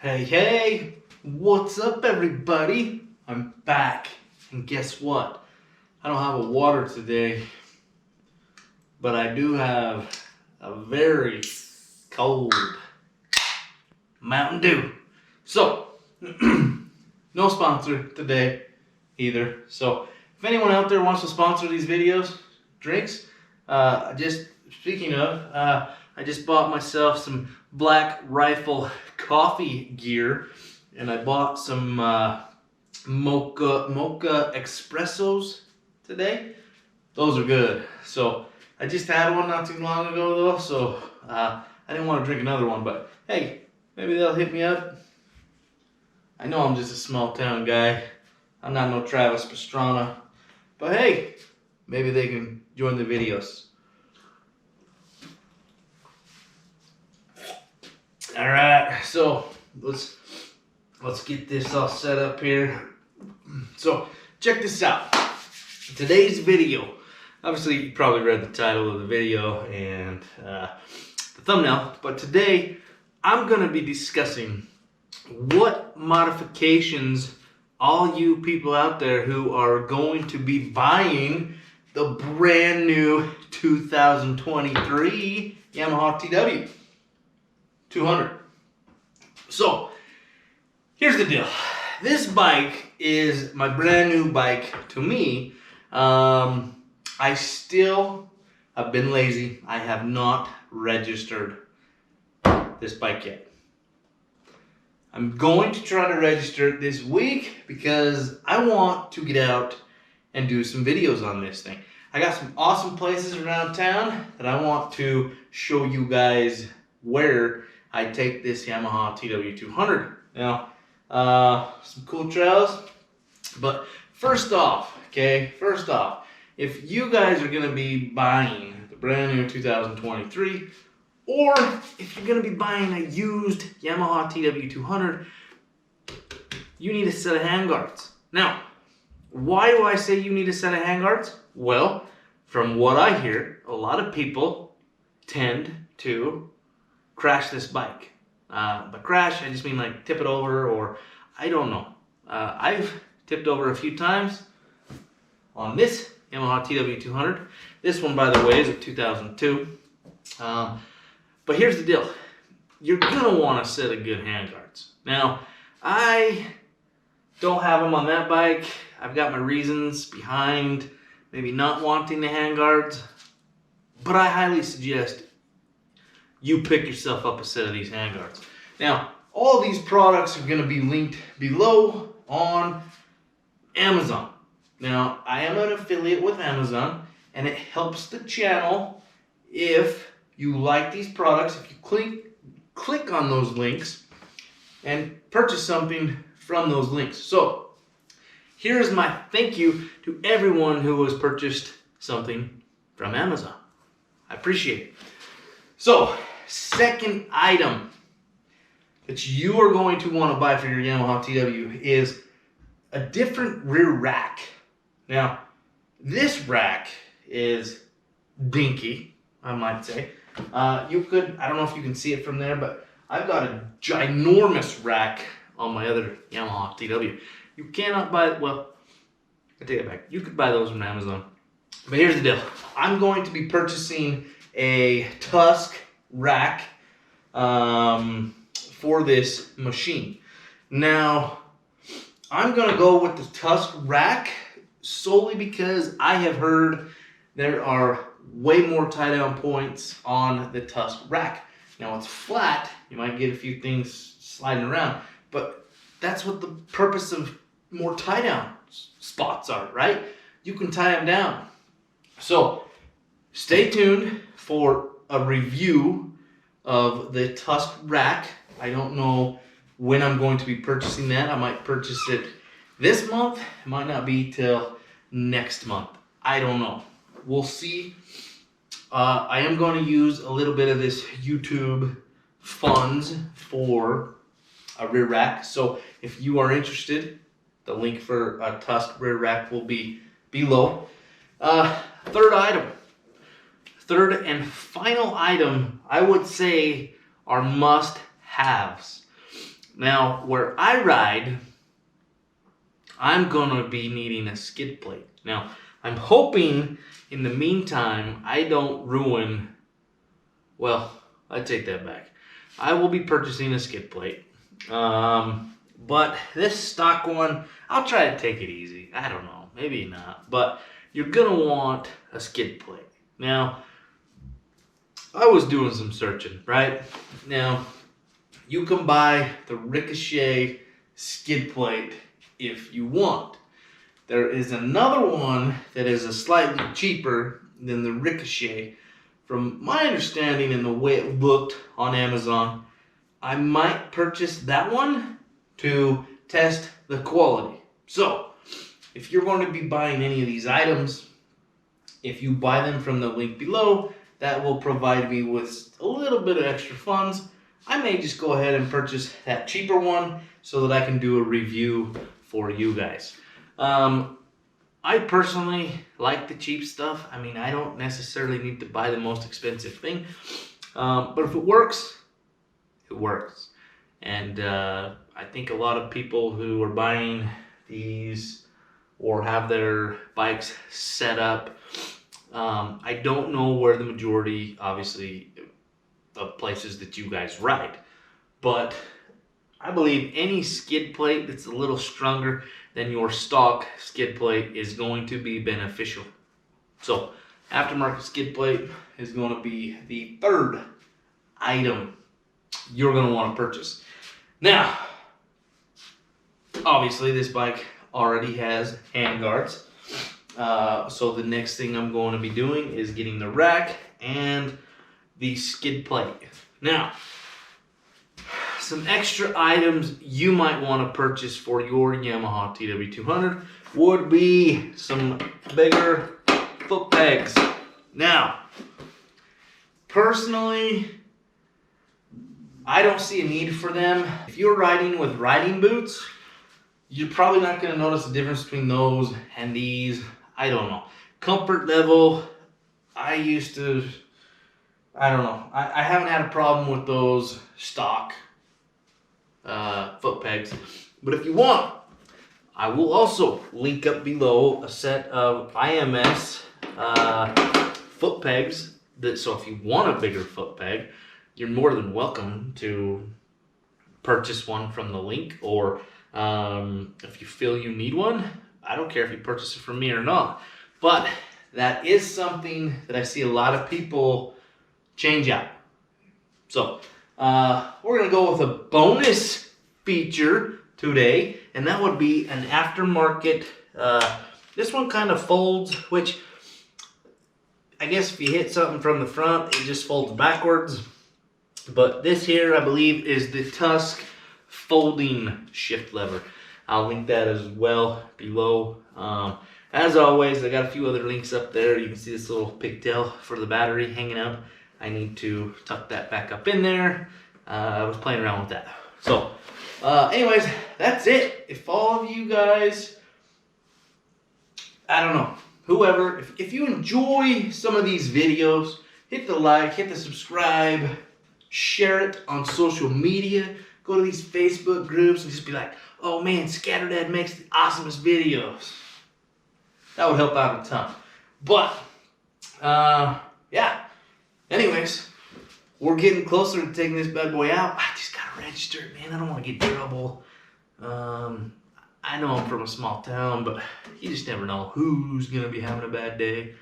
Hey, what's up everybody? I'm back, and guess what? I don't have a water today, but I do have a very cold Mountain Dew. So, no sponsor today either. So, if anyone out there wants to sponsor these videos, drinks, speaking of, I just bought myself some Black Rifle coffee gear, and I bought some mocha espressos today. Those are good. So I just had one not too long ago though, so I didn't want to drink another one, but hey, maybe they'll hit me up. I know I'm just a small town guy. I'm not no Travis Pastrana, but hey, maybe they can join the videos. All right, so let's get this all set up here. So check this out. Today's video, obviously you probably read the title of the video and the thumbnail, but today I'm gonna be discussing what modifications all you people out there who are going to be buying the brand new 2023 Yamaha TW200. So here's the deal. This bike is my brand new bike to me. I've been lazy. I have not registered this bike yet. I'm going to try to register it this week because I want to get out and do some videos on this thing. I got some awesome places around town that I want to show you guys where I take this Yamaha TW200. Now, some cool trails, but first off, if you guys are gonna be buying the brand new 2023, or if you're gonna be buying a used Yamaha TW200, you need a set of handguards. Now, why do I say you need a set of handguards? Well, from what I hear, a lot of people tend to crash this bike. By crash, I just mean like tip it over, or I don't know. I've tipped over a few times on this Yamaha TW200. This one, by the way, is a 2002. But here's the deal. You're gonna want a set of good handguards. Now, I don't have them on that bike. I've got my reasons behind maybe not wanting the handguards, but I highly suggest you pick yourself up a set of these handguards. Now, all these products are going to be linked below on Amazon. Now, I am an affiliate with Amazon, and it helps the channel if you like these products, if you click on those links and purchase something from those links. So, here's my thank you to everyone who has purchased something from Amazon. I appreciate it. So, second item that you are going to want to buy for your Yamaha TW is a different rear rack. Now, this rack is dinky, I might say. I don't know if you can see it from there, but I've got a ginormous rack on my other Yamaha TW. You cannot buy, well, I take it back. You could buy those from Amazon. But here's the deal. I'm going to be purchasing a Tusk Rack for this machine. Now, I'm going to go with the Tusk Rack solely because I have heard there are way more tie-down points on the Tusk Rack. Now, it's flat. You might get a few things sliding around, but that's what the purpose of more tie-down spots are, right? You can tie them down. So, stay tuned for a review of the Tusk Rack. I don't know when I'm going to be purchasing that. I might purchase it this month. It might not be till next month. I don't know. We'll see. I am going to use a little bit of this YouTube funds for a rear rack. So if you are interested, the link for a Tusk rear rack will be below. Third and final item, I would say, are must-haves. Now, where I ride, I'm gonna be needing a skid plate. Now, I'm hoping in the meantime I don't ruin, well, I take that back. I will be purchasing a skid plate. But this stock one, I'll try to take it easy. I don't know, maybe not. But you're gonna want a skid plate. Now, I was doing some searching, right? Now, you can buy the Ricochet skid plate if you want. There is another one that is a slightly cheaper than the Ricochet. From my understanding and the way it looked on Amazon, I might purchase that one to test the quality. So, if you're going to be buying any of these items, if you buy them from the link below, that will provide me with a little bit of extra funds. I may just go ahead and purchase that cheaper one so that I can do a review for you guys. I personally like the cheap stuff. I mean, I don't necessarily need to buy the most expensive thing. But if it works, it works. And I think a lot of people who are buying these or have their bikes set up, I don't know where the majority, obviously, of places that you guys ride. But I believe any skid plate that's a little stronger than your stock skid plate is going to be beneficial. So, aftermarket skid plate is going to be the third item you're going to want to purchase. Now, obviously this bike already has hand guards. So the next thing I'm going to be doing is getting the rack and the skid plate. Now, some extra items you might want to purchase for your Yamaha TW200 would be some bigger foot pegs. Now, personally, I don't see a need for them. If you're riding with riding boots, you're probably not going to notice the difference between those and these. I don't know. Comfort level, I don't know. I haven't had a problem with those stock foot pegs. But if you want, I will also link up below a set of IMS foot pegs. So if you want a bigger foot peg, you're more than welcome to purchase one from the link, or if you feel you need one, I don't care if you purchase it from me or not. But that is something that I see a lot of people change out. So we're going to go with a bonus feature today, and that would be an aftermarket. This one kind of folds, which I guess if you hit something from the front, it just folds backwards. But this here, I believe, is the Tusk folding shift lever. I'll link that as well below. As always, I got a few other links up there. You can see this little pigtail for the battery hanging out. I need to tuck that back up in there. I was playing around with that. So, anyways, that's it. If all of you guys, I don't know, whoever, if you enjoy some of these videos, hit the like, hit the subscribe, share it on social media, go to these Facebook groups and just be like, oh man, Scatterdad makes the awesomest videos. That would help out a ton. But, yeah. Anyways, we're getting closer to taking this bad boy out. I just gotta register it, man. I don't want to get in trouble. I know I'm from a small town, but you just never know who's gonna be having a bad day.